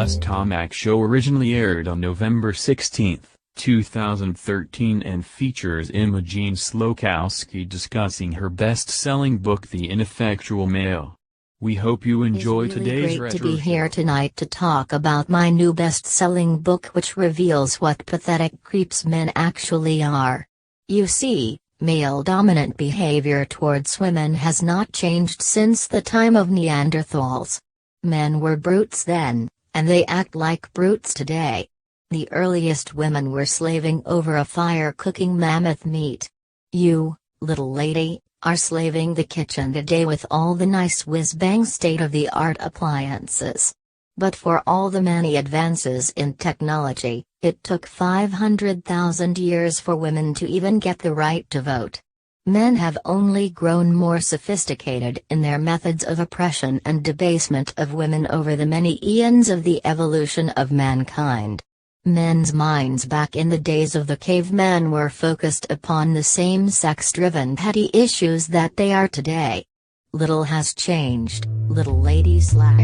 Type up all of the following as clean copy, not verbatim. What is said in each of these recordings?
Plus Tomac show originally aired on November 16, 2013 and features Imogen Slokowski discussing her best-selling book The Ineffectual Male. We hope you enjoy today's retro It's really great to be here tonight to talk about my new best-selling book, which reveals what pathetic creeps men actually are. You see, male-dominant behavior towards women has not changed since the time of Neanderthals. Men were brutes then, and they act like brutes today. The earliest women were slaving over a fire cooking mammoth meat. You, little lady, are slaving the kitchen today with all the nice whiz-bang state-of-the-art appliances. But for all the many advances in technology, it took 500,000 years for women to even get the right to vote. Men have only grown more sophisticated in their methods of oppression and debasement of women over the many eons of the evolution of mankind. Men's minds back in the days of the cavemen were focused upon the same sex-driven petty issues that they are today. Little has changed, little lady slack.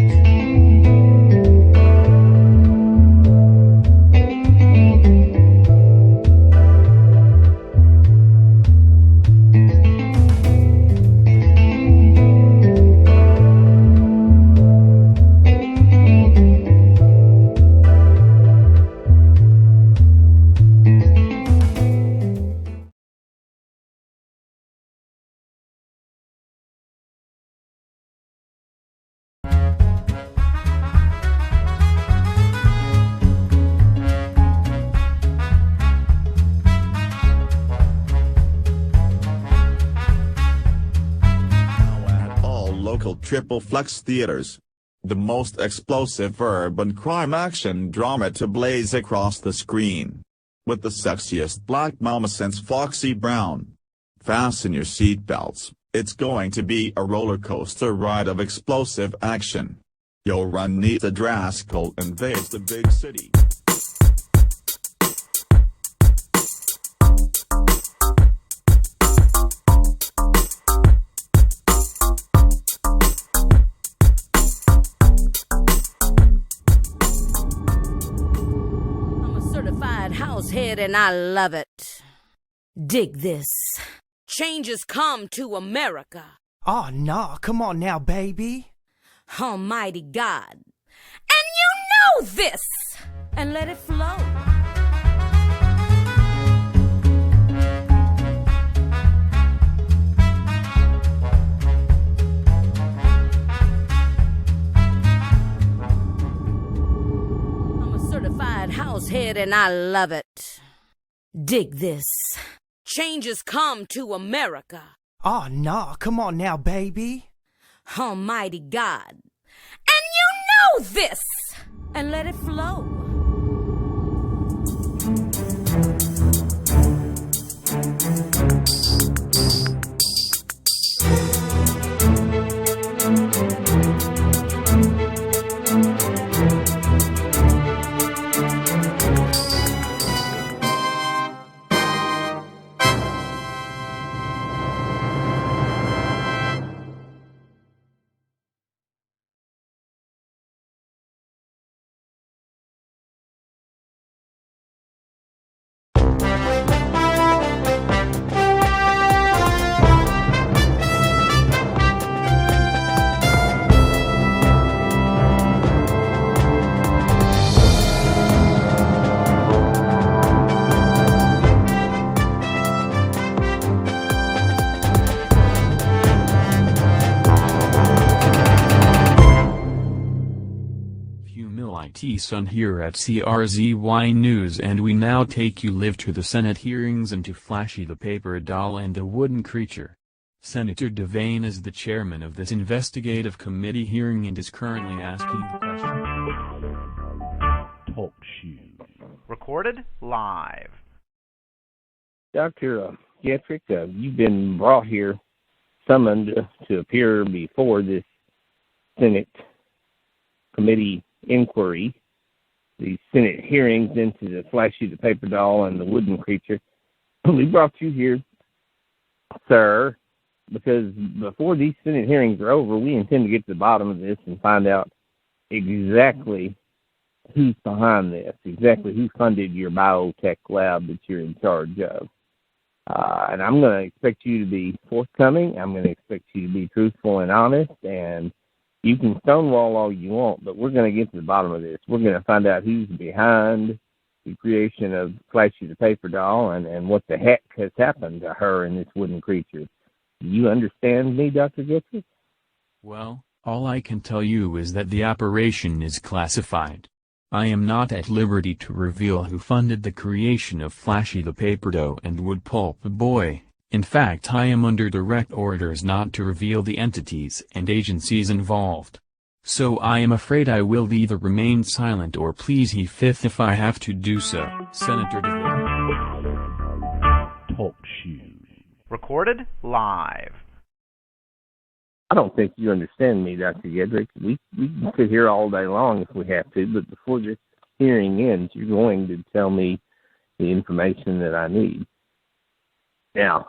Triple Flex Theaters. The most explosive urban crime action drama to blaze across the screen. With the sexiest black mama since Foxy Brown. Fasten your seatbelts, it's going to be a roller coaster ride of explosive action. You'll run Nita Draskell invades the big city. Head and I love it. Dig this. Changes come to America. Oh, nah, come on now, baby. Almighty God. And you know this. And let it flow. Househead and I love it. Dig this. Changes come to America. Oh, nah, come on now, baby. Almighty God. And you know this. And let it flow. Sun here at CRZY News, and we now take you live to the Senate hearings and to Flashy the Paper Doll and the Wooden Creature. Senator Devane is the chairman of this investigative committee hearing and is currently asking the question. Talk shoes. Recorded live. Dr. Getrick, you've been brought here, summoned to appear before this Senate committee inquiry, the Senate hearings into the Flashy the Paper Doll and the Wooden Creature. We brought you here, sir, because before these Senate hearings are over, we intend to get to the bottom of this and find out exactly who's behind this, exactly who funded your biotech lab that you're in charge of. And I'm going to expect you to be forthcoming. I'm going to expect you to be truthful and honest. And you can stonewall all you want, but we're going to get to the bottom of this. We're going to find out who's behind the creation of Flashy the Paper Doll and what the heck has happened to her and this wooden creature. Do you understand me, Dr. Guthrie? Well, all I can tell you is that the operation is classified. I am not at liberty to reveal who funded the creation of Flashy the Paper Doll and Wood Pulp Boy. In fact, I am under direct orders not to reveal the entities and agencies involved. So I am afraid I will either remain silent or plead the fifth if I have to do so. Senator DeVane. Talk shoes. Recorded live. I don't think you understand me, Dr. Gedrick. We can sit here all day long if we have to, but before this hearing ends, you're going to tell me the information that I need. Now,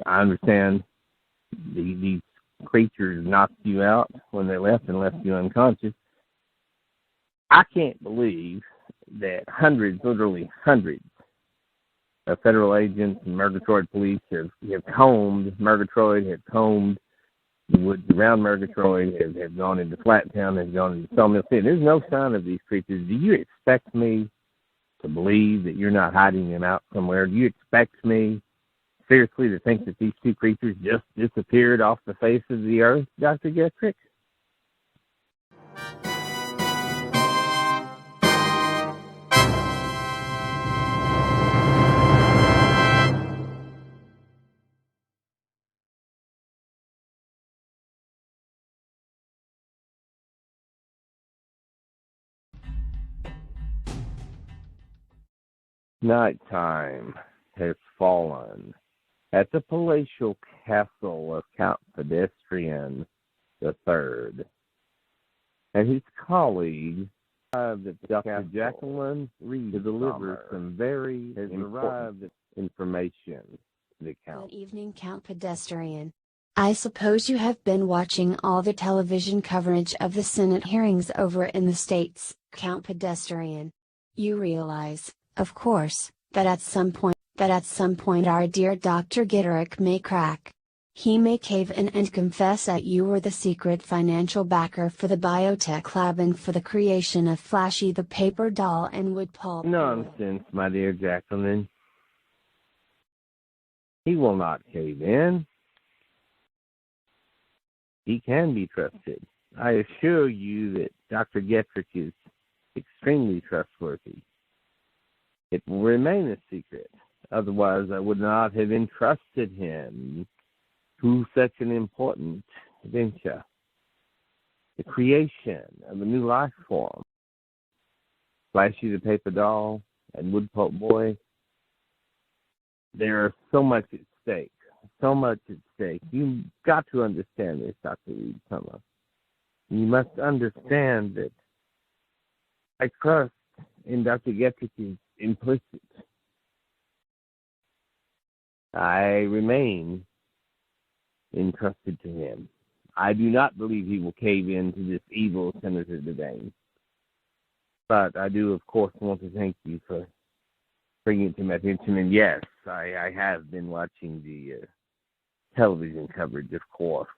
I understand these creatures knocked you out when they left and left you unconscious. I can't believe that hundreds, literally hundreds, of federal agents and Murgatroyd police have combed Murgatroyd, have combed the woods around Murgatroyd, have gone into Flattown, have gone into Sawmill City. There's no sign of these creatures. Do you expect me to believe that you're not hiding them out somewhere? Do you expect me seriously to think that these two creatures just disappeared off the face of the earth, Dr. Guthrie? Nighttime has fallen at the palatial castle of Count Pedestrian III, and his colleague arrived at Dr. Jacqueline Reed to deliver some very important information to the Count. Good evening, Count Pedestrian. I suppose you have been watching all the television coverage of the Senate hearings over in the States, Count Pedestrian. You realize, of course, that at some point our dear Dr. Gitterick may crack. He may cave in and confess that you were the secret financial backer for the biotech lab and for the creation of Flashy the Paper Doll and Wood Pulp. Nonsense, my dear Jacqueline. He will not cave in. He can be trusted. I assure you that Dr. Gitterick is extremely trustworthy. It will remain a secret. Otherwise, I would not have entrusted him to such an important venture. The creation of a new life form. Flashy the Paper Doll and Wood Pulp Boy. There is so much at stake. So much at stake. You've got to understand this, Dr. Reed Summer. You must understand that I trust in Dr. Gitterick implicit. I remain entrusted to him. I do not believe he will cave in to this evil Senator DeVane. But I do, of course, want to thank you for bringing it to my attention. And yes, I have been watching the television coverage, of course.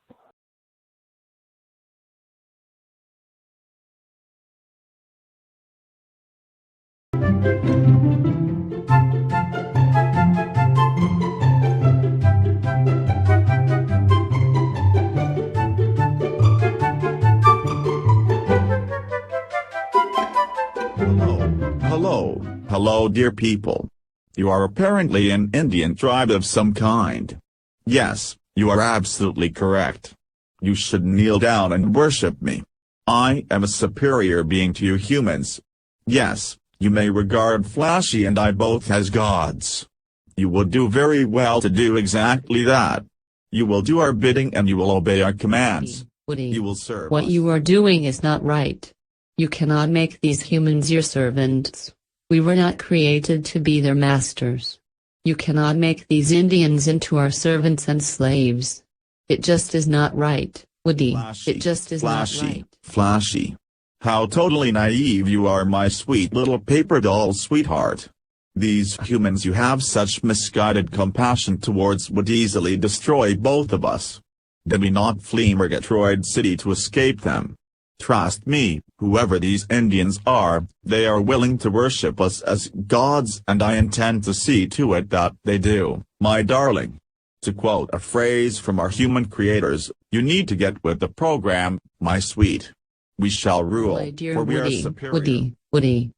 Hello, dear people. You are apparently an Indian tribe of some kind. Yes, you are absolutely correct. You should kneel down and worship me. I am a superior being to you humans. Yes, you may regard Flashy and I both as gods. You will do very well to do exactly that. You will do our bidding and you will obey our commands. Woody, you will serve what us. you are doing is not right. You cannot make these humans your servants. We were not created to be their masters. You cannot make these Indians into our servants and slaves. It just is not right, Woody. Flashy, It just is Flashy, not right. Flashy. How totally naive you are, my sweet little paper doll sweetheart. These humans you have such misguided compassion towards would easily destroy both of us. Did we not flee Murgatroyd City to escape them? Trust me, whoever these Indians are, they are willing to worship us as gods, and I intend to see to it that they do, my darling. To quote a phrase from our human creators, you need to get with the program, my sweet. We shall rule, My dear for we are Woody, superior. Woody.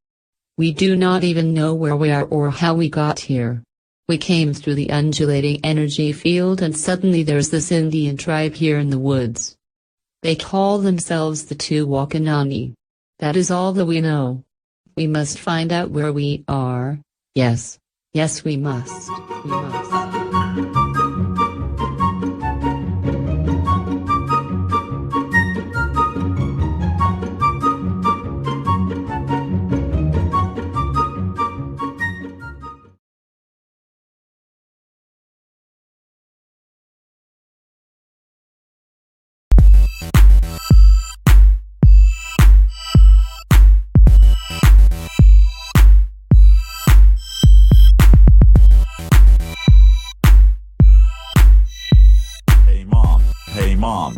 We do not even know where we are or how we got here. We came through the undulating energy field and suddenly there's this Indian tribe here in the woods. They call themselves the Tuwakanani. That is all that we know. We must find out where we are. Yes, we must. We must. Hey Mom.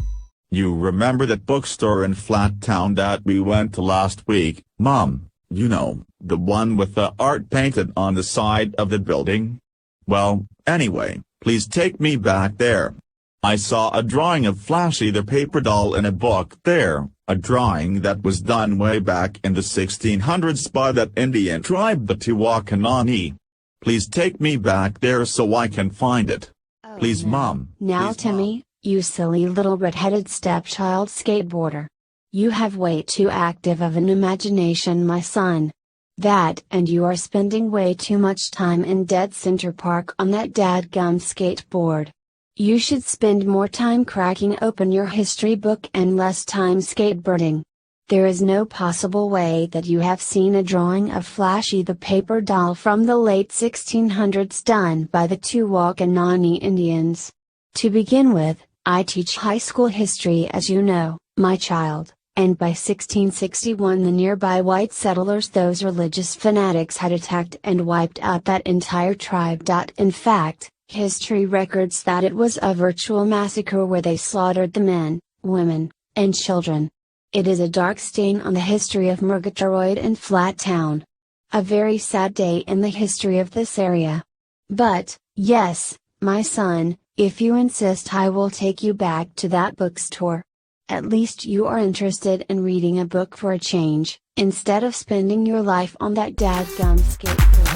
You remember that bookstore in Flat Town that we went to last week, Mom? You know, the one with the art painted on the side of the building? Well, anyway, please take me back there. I saw a drawing of Flashy the paper doll in a book there, a drawing that was done way back in the 1600s by that Indian tribe, the Tuwakanani. Please take me back there so I can find it. Please, Mom. Now Please, Timmy, Mom. you silly little red-headed stepchild skateboarder. You have way too active of an imagination, my son. That and you are spending way too much time in Dead Center Park on that dadgum skateboard. You should spend more time cracking open your history book and less time skateboarding. There is no possible way that you have seen a drawing of Flashy the paper doll from the late 1600s done by the Tuwakanani Indians. To begin with, I teach high school history, as you know, my child, and by 1661 the nearby white settlers, those religious fanatics, had attacked and wiped out that entire tribe. In fact, history records that it was a virtual massacre where they slaughtered the men, women, and children. It is a dark stain on the history of Murgatroyd and Flat Town. A very sad day in the history of this area. But, yes, my son, if you insist, I will take you back to that bookstore. At least you are interested in reading a book for a change, instead of spending your life on that dadgum skateboard.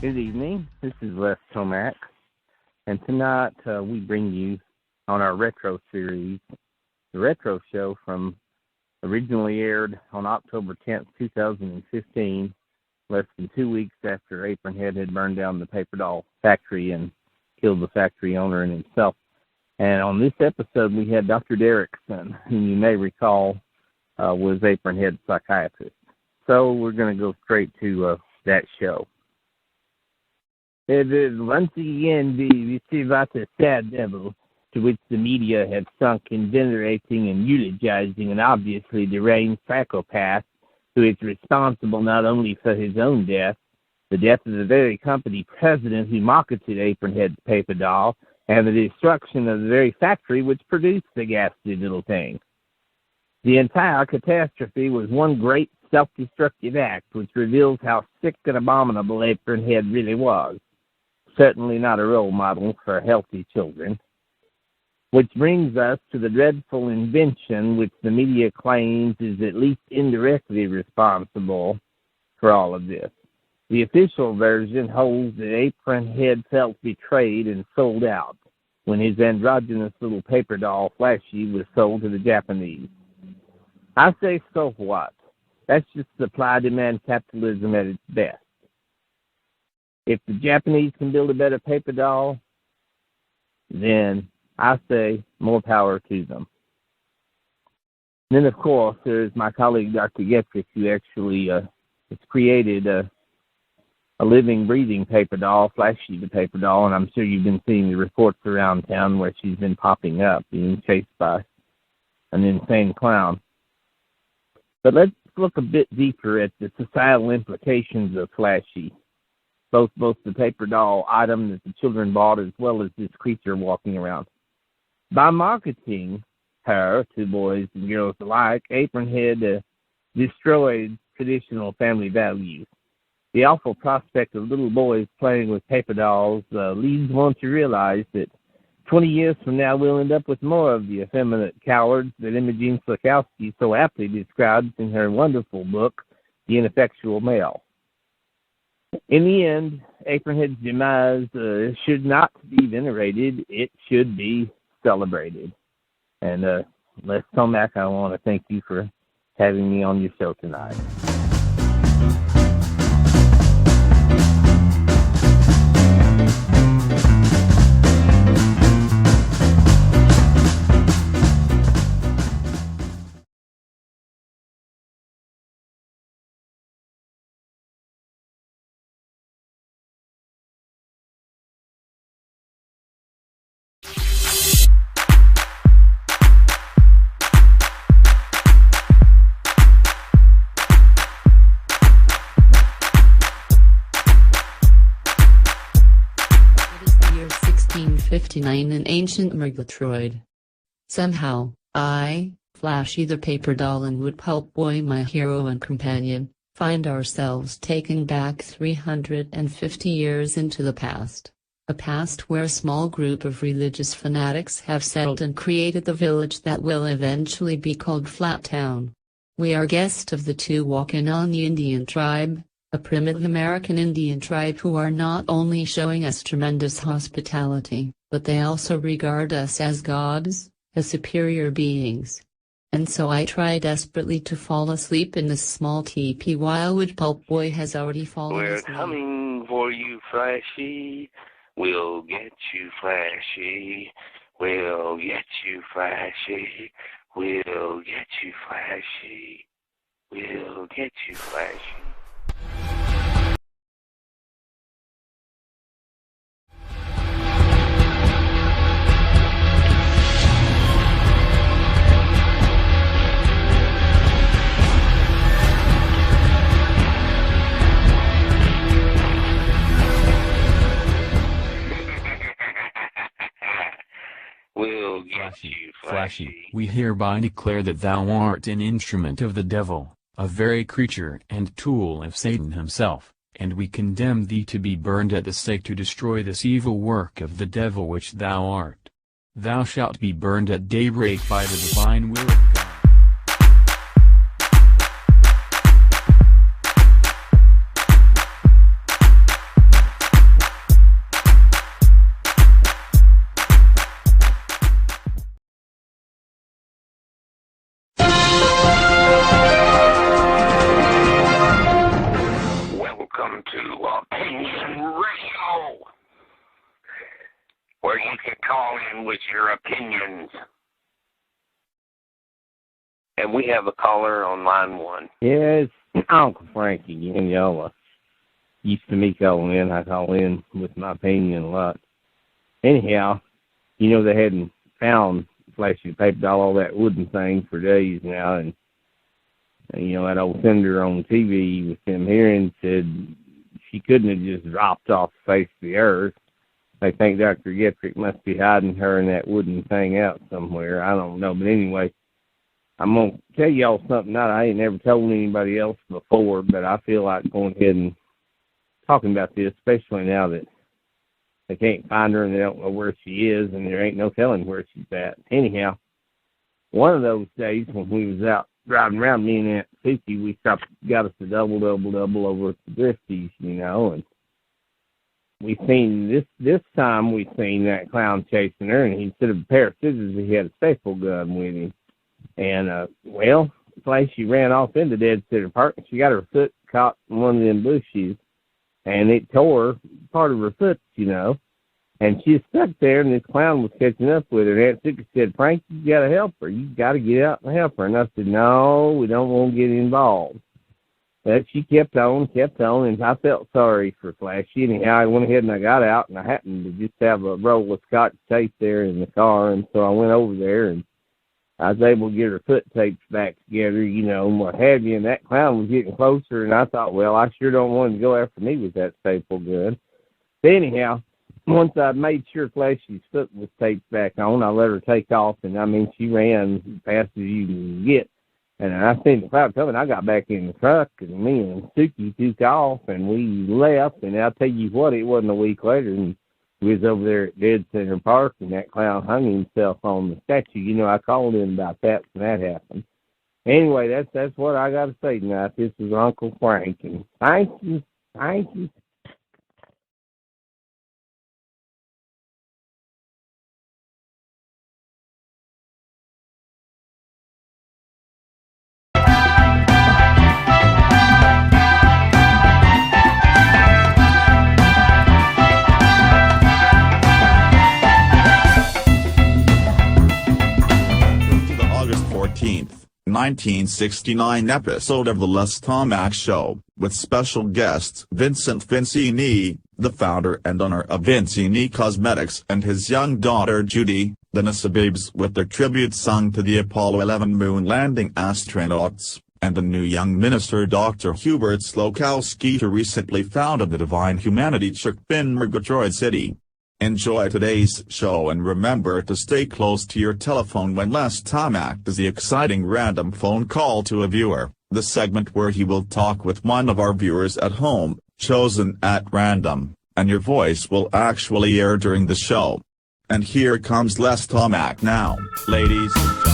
Good evening, this is Les Tomac, and tonight we bring you on our retro series, the retro show from originally aired on October 10th, 2015, less than 2 weeks after Apron Head had burned down the paper doll factory and killed the factory owner and himself. And on this episode we had Dr. Derrickson, whom you may recall was Apron Head's psychiatrist. So we're going to go straight to that show. It is once again the Visivata sad devil, to which the media have sunk in venerating and eulogizing an obviously deranged psychopath who is responsible not only for his own death, the death of the very company president who marketed Apron Head's paper doll, and the destruction of the very factory which produced the ghastly little thing. The entire catastrophe was one great self-destructive act which reveals how sick and abominable Apron Head really was. Certainly not a role model for healthy children. Which brings us to the dreadful invention which the media claims is at least indirectly responsible for all of this. The official version holds that Apron Head felt betrayed and sold out. when his androgynous little paper doll, Flashy, was sold to the Japanese. I say, so what? That's just supply-demand capitalism at its best. If the Japanese can build a better paper doll, then I say more power to them. Then, of course, there's my colleague, Dr. Getrick, who actually has created a living, breathing paper doll, Flashy the paper doll, and I'm sure you've been seeing the reports around town where she's been popping up, being chased by an insane clown. But let's look a bit deeper at the societal implications of Flashy, both the paper doll item that the children bought as well as this creature walking around. By marketing her to boys and girls alike, Apronhead destroyed traditional family values. The awful prospect of little boys playing with paper dolls leads one to realize that 20 years from now we'll end up with more of the effeminate cowards that Imogene Slakowski so aptly describes in her wonderful book, The Ineffectual Male. In the end, Apronhead's demise should not be venerated, it should be celebrated. And Les Tomac, I want to thank you for having me on your show tonight. It is the year 1659 in ancient Murgatroyd. Somehow, I, Flashy the paper doll and Wood Pulp Boy my hero and companion, find ourselves taken back 350 years into the past. A past where a small group of religious fanatics have settled and created the village that will eventually be called Flat Town. We are guests of the Tuwaukanani Indian tribe, a primitive American Indian tribe who are not only showing us tremendous hospitality, but they also regard us as gods, as superior beings. And so I try desperately to fall asleep in this small teepee while Wood Pulp Boy has already fallen asleep. We're coming for you, Flashy. We'll get you, Flashy. We'll get you, Flashy. We'll get you, Flashy. We'll get you, Flashy. We'll get you, Flashy, we hereby declare that thou art an instrument of the devil, a very creature and tool of Satan himself, and we condemn thee to be burned at the stake to destroy this evil work of the devil which thou art. Thou shalt be burned at daybreak by the divine will of God. Welcome to Opinion Radio, where you can call in with your opinions. And we have a caller on line 1. Yes, Uncle Frank again, y'all. Used to me calling in. I call in with my opinion a lot. Anyhow, you know they hadn't found Flashy Paper Doll, all that wooden thing for days now, and you know, that old senator on TV with them hearing said she couldn't have just dropped off the face of the earth. They think Dr. Getrick must be hiding her and that wooden thing out somewhere. I don't know. But anyway, I'm going to tell y'all something that I ain't never told anybody else before, but I feel like going ahead and talking about this, especially now that they can't find her and they don't know where she is, and there ain't no telling where she's at. Anyhow, one of those days when we was out driving around, me and Aunt Susie, we got us a double over at the Drifties, you know, and we seen this time we seen that clown chasing her, and instead of a pair of scissors, he had a staple gun with him. And well, Flashy ran off into Dead Center Park, and she got her foot caught in one of them bushes, and it tore part of her foot, you know. And she was stuck there, and this clown was catching up with her. And Aunt Suki said, "Frank, you got to help her. You got to get out and help her." And I said, "No, we don't want to get involved." But she kept on, and I felt sorry for Flashy. Anyhow, I went ahead and I got out, and I happened to just have a roll of Scotch tape there in the car, and so I went over there, and I was able to get her foot tapes back together, you know, and what have you. And that clown was getting closer, and I thought, well, I sure don't want him to go after me with that staple gun. But anyhow, once I made sure Flashy's foot was taped back on, I let her take off, and I mean, she ran fast as you can get. And I seen the crowd coming. I got back in the truck, and me and Suki took off, and we left. And I'll tell you what, it wasn't a week later, and we was over there at Dead Center Park, and that clown hung himself on the statue. You know, I called him about that when that happened. Anyway, that's what I got to say tonight. This is Uncle Frank, and thank you. The August 14th, 1969 episode of The Les Tomac Show, with special guests Vincent Vincini, the founder and owner of Vincini Cosmetics, and his young daughter Judy, the Nasabibs, with their tribute sung to the Apollo 11 moon landing astronauts, and the new young minister Dr. Hubert Slokowski, who recently founded the Divine Humanity Church in Murgatroyd City. Enjoy today's show, and remember to stay close to your telephone when Les Tomac does the exciting random phone call to a viewer, the segment where he will talk with one of our viewers at home, chosen at random, and your voice will actually air during the show. And here comes Les Tomac now, ladies and gentlemen.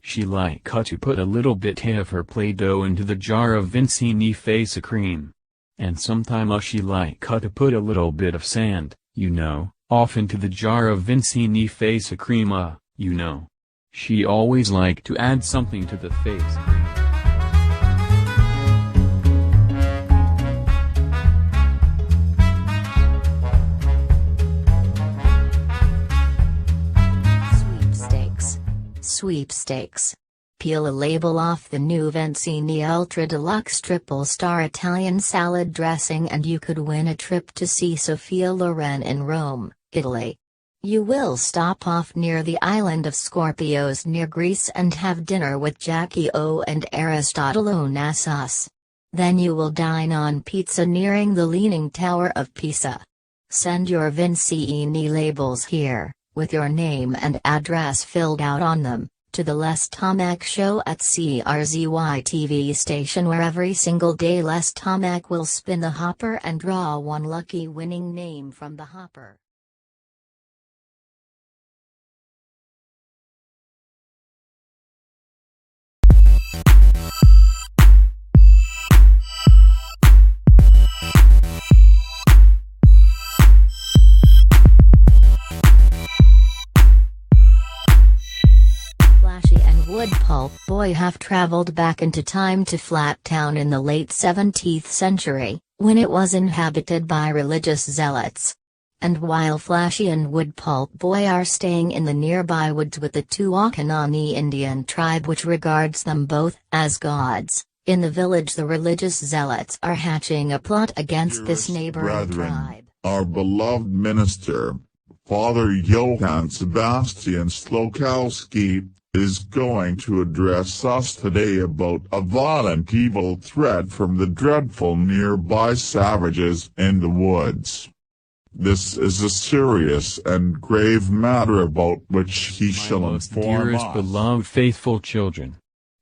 She like to put a little bit of her Play-Doh into the jar of Vincini face cream. And sometime she like to put a little bit of sand, you know, off into the jar of Vincini face cream, you know. She always like to add something to the face cream. Sweepstakes. Peel a label off the new Vincini Ultra Deluxe Triple Star Italian Salad Dressing and you could win a trip to see Sophia Loren in Rome, Italy. You will stop off near the island of Scorpios near Greece and have dinner with Jackie O and Aristotle Onassis. Then you will dine on pizza nearing the Leaning Tower of Pisa. Send your Vincini labels here, with your name and address filled out on them, to the Les Tomac Show at CRZY TV station, where every single day Les Tomac will spin the hopper and draw one lucky winning name from the hopper. Wood Pulp Boy have traveled back into time to Flat Town in the late 17th century, when it was inhabited by religious zealots. And while Flashy and Wood Pulp Boy are staying in the nearby woods with the Tuakanani Indian tribe, which regards them both as gods, in the village the religious zealots are hatching a plot against this neighboring tribe. Our beloved minister, Father Johann Sebastian Slokowski, is going to address us today about a violent evil threat from the dreadful nearby savages in the woods. This is a serious and grave matter about which he shall inform dearest us. Beloved faithful children.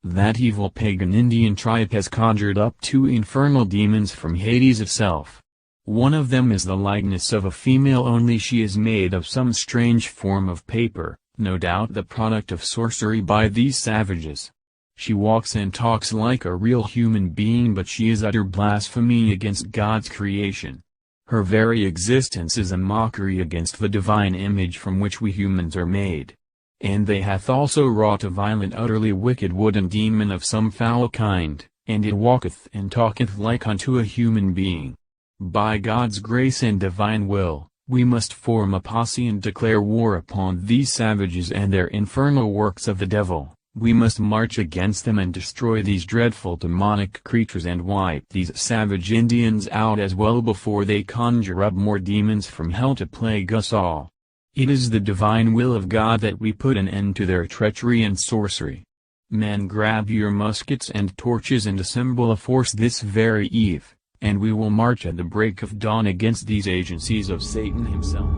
That evil pagan Indian tribe has conjured up two infernal demons from Hades itself. One of them is the likeness of a female, only she is made of some strange form of paper, no doubt the product of sorcery by these savages. She walks and talks like a real human being, but she is utter blasphemy against God's creation. Her very existence is a mockery against the divine image from which we humans are made. And they hath also wrought a violent, utterly wicked wooden demon of some foul kind, and it walketh and talketh like unto a human being. By God's grace and divine will, we must form a posse and declare war upon these savages and their infernal works of the devil. We must march against them and destroy these dreadful demonic creatures and wipe these savage Indians out as well before they conjure up more demons from hell to plague us all. It is the divine will of God that we put an end to their treachery and sorcery. Men, grab your muskets and torches and assemble a force this very eve, and we will march at the break of dawn against these agencies of Satan himself.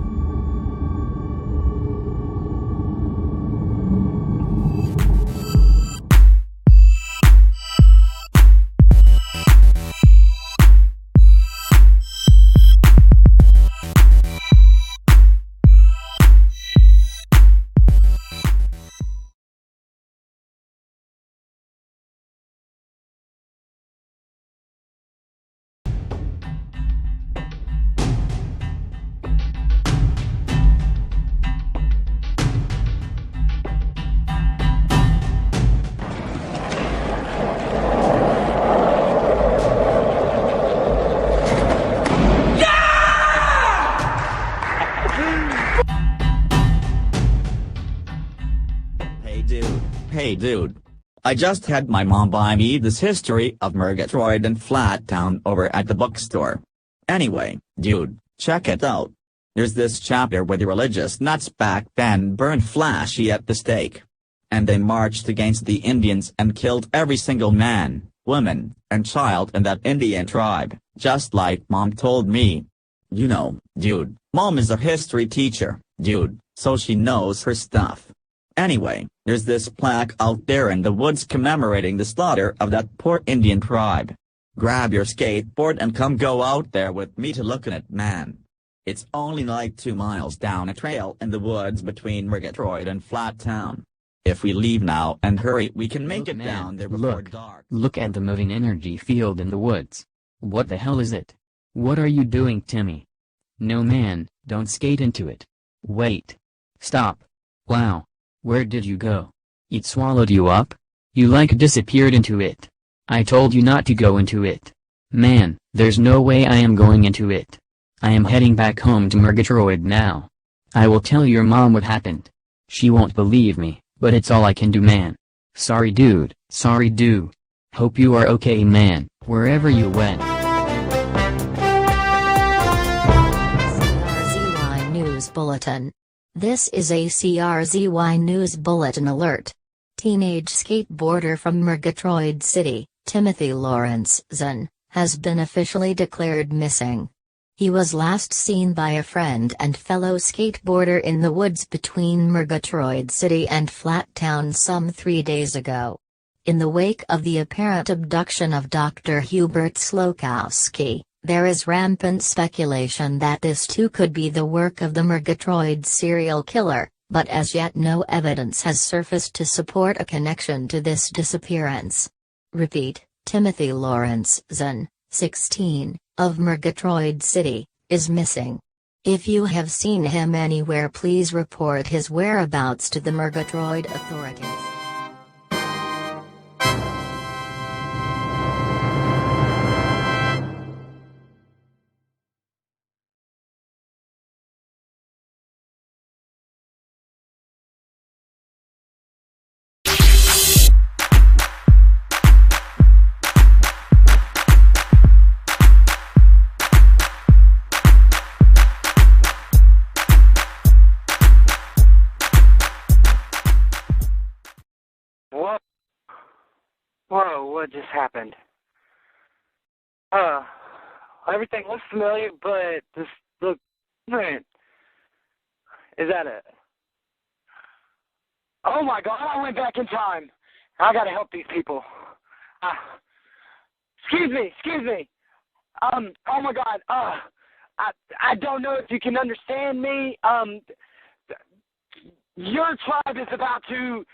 Hey dude. I just had my mom buy me this History of Murgatroyd and Flat Town over at the bookstore. Anyway, dude, check it out. There's this chapter where the religious nuts back then burned Flashy at the stake. And they marched against the Indians and killed every single man, woman, and child in that Indian tribe, just like Mom told me. You know, dude, Mom is a history teacher, dude, so she knows her stuff. Anyway, there's this plaque out there in the woods commemorating the slaughter of that poor Indian tribe. Grab your skateboard and come go out there with me to look at it, man. It's only like 2 miles down a trail in the woods between Murgatroyd and Flat Town. If we leave now and hurry, we can make it down there before dark. Look at the moving energy field in the woods. What the hell is it? What are you doing, Timmy? No man, don't skate into it. Wait. Stop. Wow. Where did you go? It swallowed you up? You like disappeared into it. I told you not to go into it. Man, there's no way I am going into it. I am heading back home to Murgatroyd now. I will tell your mom what happened. She won't believe me, but it's all I can do, man. Sorry dude, sorry dude. Hope you are okay, man, wherever you went. CRZY News Bulletin. This is a CRZY News Bulletin alert. Teenage skateboarder from Murgatroyd City, Timothy Lawrenson, has been officially declared missing. He was last seen by a friend and fellow skateboarder in the woods between Murgatroyd City and Flat Town some 3 days ago. In the wake of the apparent abduction of Dr. Hubert Slokowski, there is rampant speculation that this too could be the work of the Murgatroyd serial killer, but as yet no evidence has surfaced to support a connection to this disappearance. Repeat, Timothy Lawrenson, 16, of Murgatroyd City, is missing. If you have seen him anywhere, please report his whereabouts to the Murgatroyd authorities. Whoa, what just happened? Everything looks familiar, but this looks different. Is that it? Oh my God, I went back in time. I gotta help these people. Excuse me. Oh my God, I don't know if you can understand me. Your tribe is about to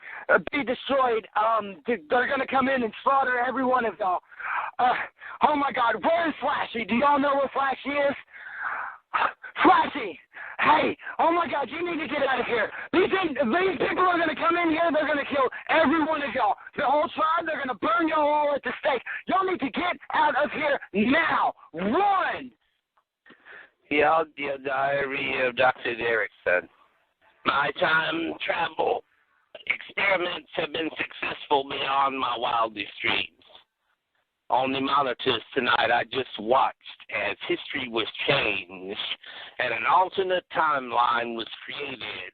be destroyed. They're going to come in and slaughter every one of y'all. Oh my God, where is Flashy? Do y'all know where Flashy is? Flashy! Hey, oh my God, you need to get out of here. These people are going to come in here, they're going to kill every one of y'all. The whole tribe, they're going to burn y'all all at the stake. Y'all need to get out of here now. Run! The audio diary of Dr. Derrickson. My time travel experiments have been successful beyond my wildest dreams. On the monitors tonight, I just watched as history was changed and an alternate timeline was created.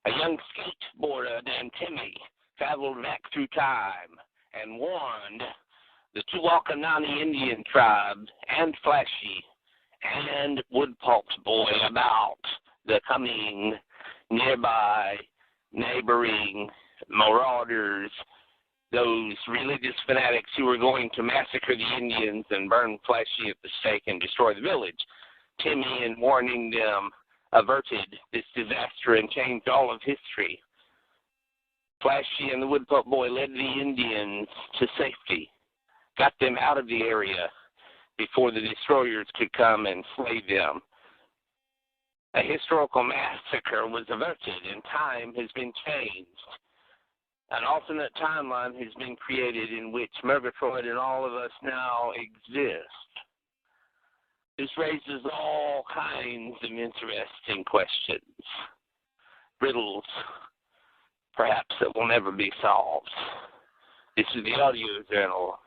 A young skateboarder named Timmy traveled back through time and warned the Tuacanani Indian tribe and Flashy and Woodpulp's boy about the coming nearby neighboring marauders, those religious fanatics who were going to massacre the Indians and burn Flashy at the stake and destroy the village. Timmy, in warning them, averted this disaster and changed all of history. Flashy and the Woodpulp boy led the Indians to safety, got them out of the area before the destroyers could come and slay them. A historical massacre was averted and time has been changed. An alternate timeline has been created in which Murgatroyd and all of us now exist. This raises all kinds of interesting questions, riddles, perhaps that will never be solved. This is the audio journal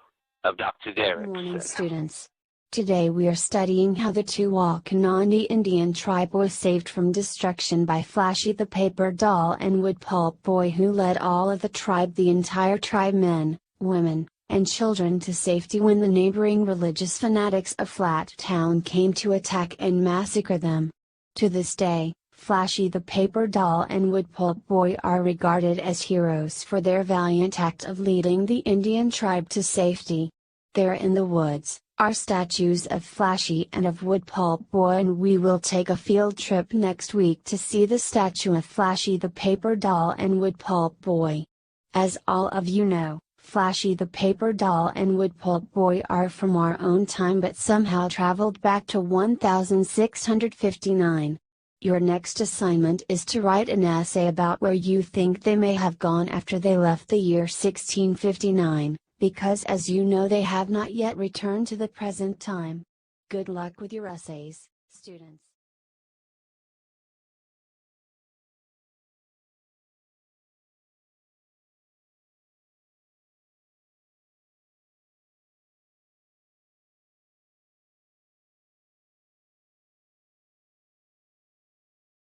of Dr. Derrickson. Good morning, students. Today we are studying how the Tuacanani Indian tribe was saved from destruction by Flashy the paper doll and Woodpulp boy, who led all of the entire tribe, men, women, and children, to safety when the neighboring religious fanatics of Flat Town came to attack and massacre them. To this day, Flashy the paper doll and Woodpulp boy are regarded as heroes for their valiant act of leading the Indian tribe to safety. There in the woods are statues of Flashy and of Woodpulp boy, and we will take a field trip next week to see the statue of Flashy the paper doll and Woodpulp boy. As all of you know, Flashy the paper doll and Woodpulp boy are from our own time but somehow traveled back to 1659. Your next assignment is to write an essay about where you think they may have gone after they left the year 1659. Because as you know they have not yet returned to the present time. Good luck with your essays, students.